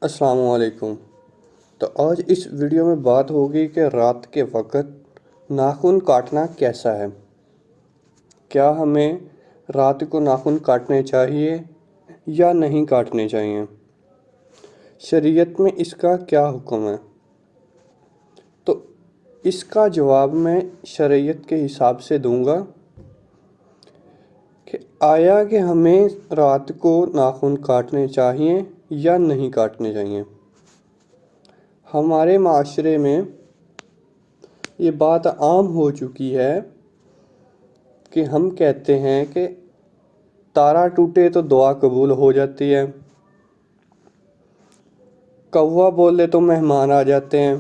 السلام علیکم۔ تو آج اس ویڈیو میں بات ہوگی کہ رات کے وقت ناخن کاٹنا کیسا ہے۔ کیا ہمیں رات کو ناخن کاٹنے چاہیے یا نہیں کاٹنے چاہیے؟ شریعت میں اس کا کیا حکم ہے؟ تو اس کا جواب میں شریعت کے حساب سے دوں گا کہ آیا کہ ہمیں رات کو ناخن کاٹنے چاہیے یا نہیں کاٹنے چاہیے۔ ہمارے معاشرے میں یہ بات عام ہو چکی ہے کہ ہم کہتے ہیں کہ تارا ٹوٹے تو دعا قبول ہو جاتی ہے، کوا بولے تو مہمان آ جاتے ہیں،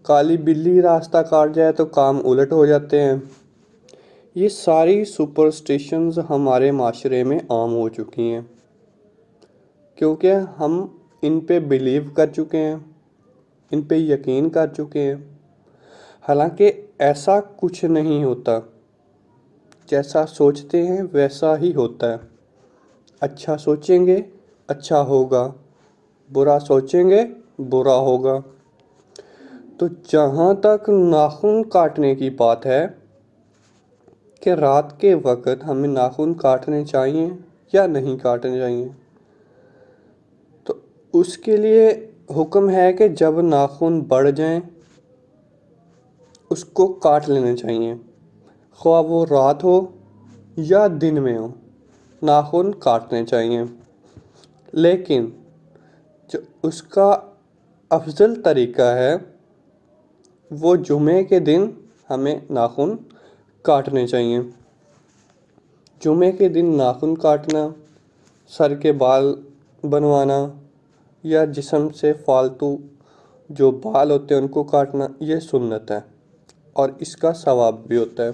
کالی بلی راستہ کاٹ جائے تو کام الٹ ہو جاتے ہیں۔ یہ ساری سپرسٹیشنز ہمارے معاشرے میں عام ہو چکی ہیں کیونکہ ہم ان پہ بلیو کر چکے ہیں، ان پہ یقین کر چکے ہیں۔ حالانکہ ایسا کچھ نہیں ہوتا، جیسا سوچتے ہیں ویسا ہی ہوتا ہے۔ اچھا سوچیں گے اچھا ہوگا، برا سوچیں گے برا ہوگا۔ تو جہاں تک ناخن کاٹنے کی بات ہے کہ رات کے وقت ہمیں ناخن کاٹنے چاہیے یا نہیں کاٹنے چاہیے، تو اس کے لیے حکم ہے کہ جب ناخن بڑھ جائیں اس کو کاٹ لینے چاہیے، خواہ وہ رات ہو یا دن میں ہو، ناخن کاٹنے چاہیے۔ لیکن جو اس کا افضل طریقہ ہے وہ جمعے کے دن ہمیں ناخن کاٹنے چاہیے۔ جمعے کے دن ناخن کاٹنا، سر کے بال بنوانا یا جسم سے فالتو جو بال ہوتے ہیں ان کو کاٹنا، یہ سنت ہے اور اس کا ثواب بھی ہوتا ہے۔